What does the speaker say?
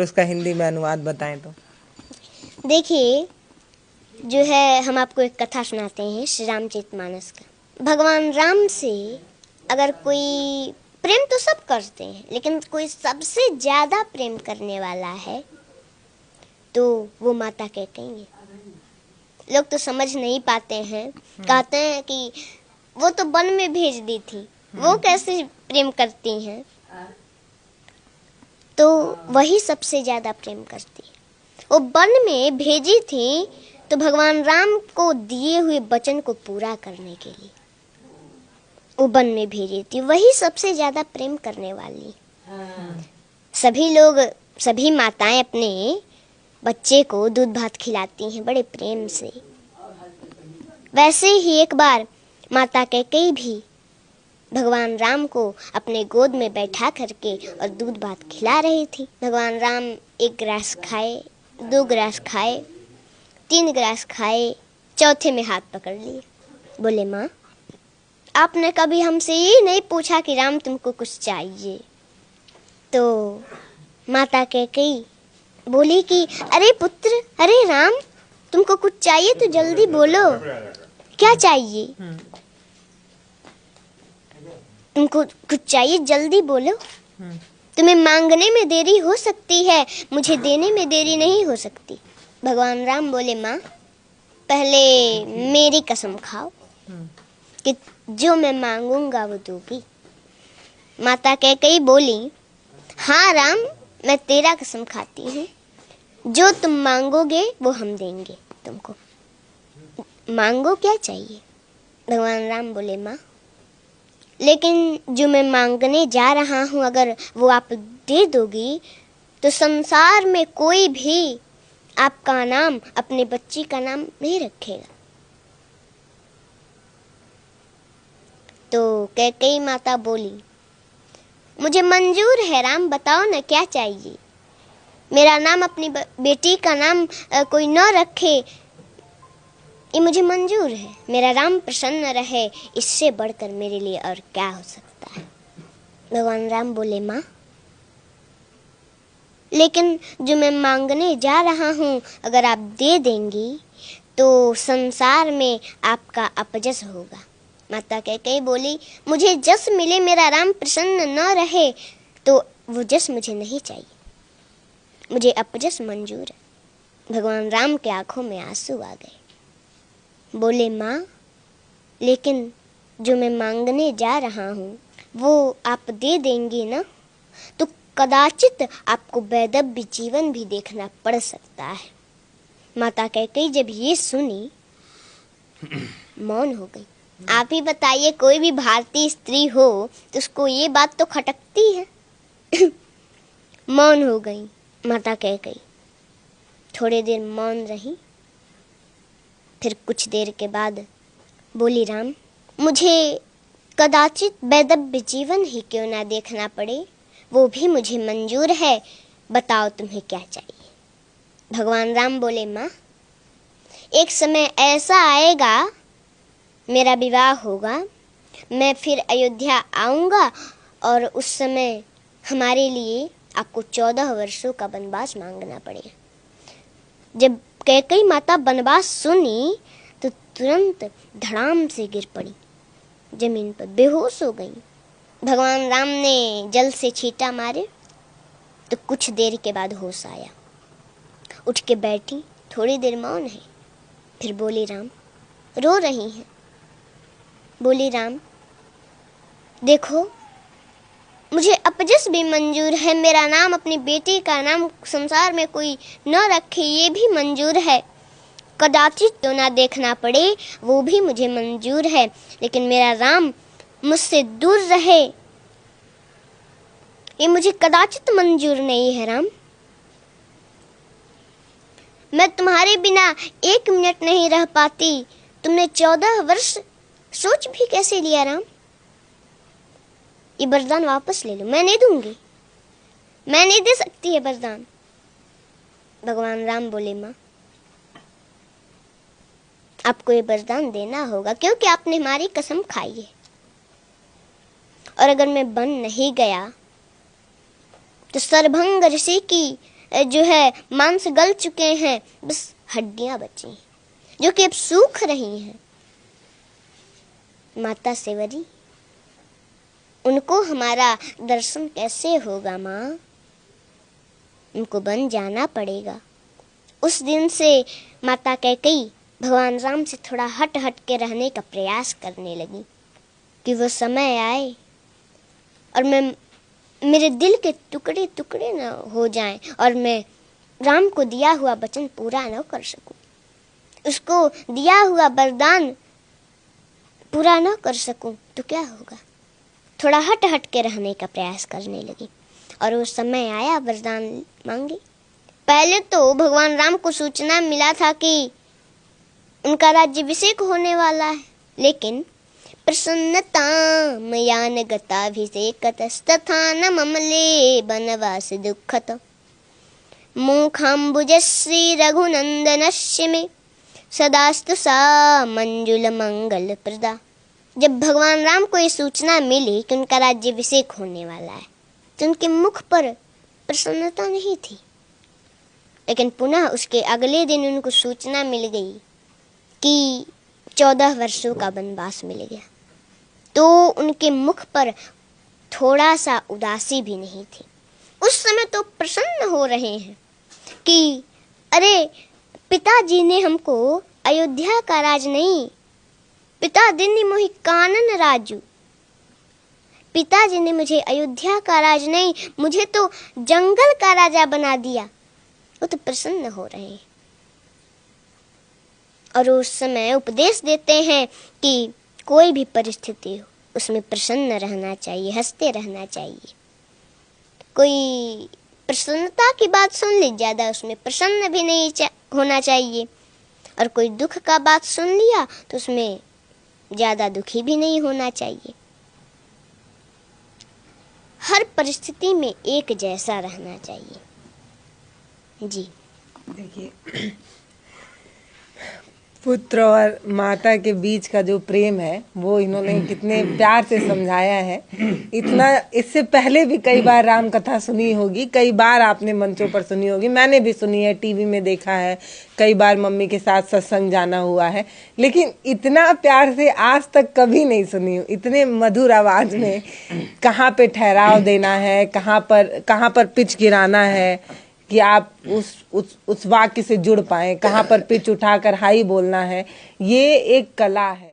उसका हिंदी में अनुवाद बताएं तो। देखिए, जो है हम आपको एक कथा सुनाते हैं श्री रामचरितमानस का। भगवान राम से अगर कोई प्रेम तो सब करते हैं, लेकिन कोई सबसे ज्यादा प्रेम करने वाला है तो वो माता कैकेयी है। लोग तो समझ नहीं पाते हैं, कहते हैं कि वो तो वन में भेज दी थी, वो कैसे प्रेम करती हैं। तो वही सबसे ज्यादा प्रेम करती है। वो वन में भेजी थी तो भगवान राम को दिए हुए वचन को पूरा करने के लिए वो वन में भेजी थी। वही सबसे ज्यादा प्रेम करने वाली। सभी लोग, सभी माताएं अपने बच्चे को दूध भात खिलाती हैं बड़े प्रेम से। वैसे ही एक बार माता कैकेयी भी भगवान राम को अपने गोद में बैठा करके और दूध भात खिला रही थी। भगवान राम एक गिलास खाए, 2 गिलास खाए, 3 गिलास खाए, चौथे में हाथ पकड़ लिए। बोले, माँ, आपने कभी हमसे ये नहीं पूछा कि राम तुमको कुछ चाहिए। तो माता कैकेयी बोली कि अरे पुत्र, अरे राम, तुमको कुछ चाहिए तो जल्दी बोलो, क्या चाहिए? तुमको कुछ चाहिए, जल्दी बोलो। तुम्हें मांगने में देरी हो सकती है, मुझे देने में देरी नहीं हो सकती। भगवान राम बोले, माँ, पहले मेरी कसम खाओ कि जो मैं मांगूंगा वो दोगी। माता कैकेयी बोली, हाँ राम, मैं तेरा कसम खाती हूँ, जो तुम मांगोगे वो हम देंगे तुमको। मांगो, क्या चाहिए? भगवान राम बोले, माँ, लेकिन जो मैं मांगने जा रहा हूँ अगर वो आप दे दोगी तो संसार में कोई भी आपका नाम, अपने बच्ची का नाम नहीं रखेगा। तो कैकेयी माता बोली, मुझे मंजूर है राम, बताओ ना क्या चाहिए। मेरा नाम, अपनी बेटी का नाम कोई न रखे, ये मुझे मंजूर है। मेरा राम प्रसन्न रहे, इससे बढ़कर मेरे लिए और क्या हो सकता है। भगवान राम बोले, माँ, लेकिन जो मैं मांगने जा रहा हूँ अगर आप दे देंगी तो संसार में आपका अपजस होगा। माता कैकेयी बोली, मुझे जस मिले, मेरा राम प्रसन्न न रहे तो वो जस मुझे नहीं चाहिए, मुझे अपजस मंजूर है। भगवान राम के आंखों में आंसू आ गए। बोले, माँ, लेकिन जो मैं मांगने जा रहा हूँ वो आप दे देंगी ना तो कदाचित आपको वैधव्य जीवन भी देखना पड़ सकता है। माता कैकेयी जब ये सुनी मौन हो गई। आप ही बताइए, कोई भी भारतीय स्त्री हो तो उसको ये बात तो खटकती है। मौन हो गई माता कैकेयी। थोड़ी देर मौन रही, फिर कुछ देर के बाद बोली, राम, मुझे कदाचित वैधव्य जीवन ही क्यों ना देखना पड़े, वो भी मुझे मंजूर है। बताओ तुम्हें क्या चाहिए। भगवान राम बोले, माँ, एक समय ऐसा आएगा, मेरा विवाह होगा, मैं फिर अयोध्या आऊंगा और उस समय हमारे लिए आपको 14 वर्षों का वनवास मांगना पड़ेगा। जब कैकेयी माता वनवास सुनी तो तुरंत धड़ाम से गिर पड़ी, जमीन पर बेहोश हो गई। भगवान राम ने जल से छींटा मारे तो कुछ देर के बाद होश आया। उठ के बैठी, थोड़ी देर मौन है, फिर बोली, राम, रो रही हैं। बोली, राम, देखो, मुझे अपजस भी मंजूर है, मेरा नाम, अपनी बेटी का नाम संसार में कोई न रखे ये भी मंजूर है। कदाचित तो ना देखना पड़े वो भी मुझे मंजूर है, लेकिन मेरा राम मुझसे दूर रहे ये मुझे कदाचित मंजूर नहीं है। राम, मैं तुम्हारे बिना 1 मिनट नहीं रह पाती। तुमने 14 वर्ष सोच भी कैसे लिया राम? ये वरदान वापस ले लो, मैं नहीं दूंगी, मैं नहीं दे सकती है वरदान। भगवान राम बोले, माँ, आपको ये वरदान देना होगा क्योंकि आपने हमारी कसम खाई है, और अगर मैं बन नहीं गया तो सरभंग ऋषि की जो है मांस गल चुके हैं, बस हड्डियां बची हैं जो कि अब सूख रही हैं। माता सेवरी, उनको हमारा दर्शन कैसे होगा माँ? उनको बन जाना पड़ेगा। उस दिन से माता कैकेयी भगवान राम से थोड़ा हट के रहने का प्रयास करने लगी कि वो समय आए और मेरे दिल के टुकड़े टुकड़े न हो जाएं और मैं राम को दिया हुआ वचन पूरा न कर सकूं, उसको दिया हुआ वरदान पूरा न कर सकूं तो क्या होगा। थोड़ा हट के रहने का प्रयास करने लगी और वो समय आया, वरदान मांगी। पहले तो भगवान राम को सूचना मिला था कि उनका राज्याभिषेक होने वाला है, लेकिन प्रसन्नता मयान गताभिषेकतस्तथा न ममले वनवास दुःखत मुखाम्बुजश्री रघुनंदनस्य मे सदास्तु सा मंजुल मंगल प्रदा। जब भगवान राम को ये सूचना मिली कि उनका राज्याभिषेक होने वाला है तो उनके मुख पर प्रसन्नता नहीं थी, लेकिन पुनः उसके अगले दिन उनको सूचना मिल गई कि 14 वर्षों का वनवास मिल गया, तो उनके मुख पर थोड़ा सा उदासी भी नहीं थी। उस समय तो प्रसन्न हो रहे हैं कि अरे पिताजी ने हमको अयोध्या का राज नहीं, पिता दिनी मोहि कानन राजू, पिताजी ने मुझे अयोध्या का राज नहीं, मुझे तो जंगल का राजा बना दिया। वो तो प्रसन्न हो रहे हैं और उस समय उपदेश देते हैं कि कोई भी परिस्थिति हो उसमें प्रसन्न रहना चाहिए, हंसते रहना चाहिए। कोई प्रसन्नता की बात सुन ली, ज्यादा उसमें प्रसन्न भी नहीं होना चाहिए, और कोई दुख का बात सुन लिया तो उसमें ज्यादा दुखी भी नहीं होना चाहिए। हर परिस्थिति में एक जैसा रहना चाहिए। जी देखिए, पुत्र और माता के बीच का जो प्रेम है वो इन्होंने कितने प्यार से समझाया है। इतना इससे पहले भी कई बार राम कथा सुनी होगी, कई बार आपने मंचों पर सुनी होगी, मैंने भी सुनी है, टीवी में देखा है, कई बार मम्मी के साथ सत्संग जाना हुआ है, लेकिन इतना प्यार से आज तक कभी नहीं सुनी। इतने मधुर आवाज में कहाँ पे ठहराव देना है, कहाँ पर पिच गिराना है कि आप उस वाक्य से जुड़ पाएं, कहाँ पर पिच उठाकर हाई बोलना है, ये एक कला है।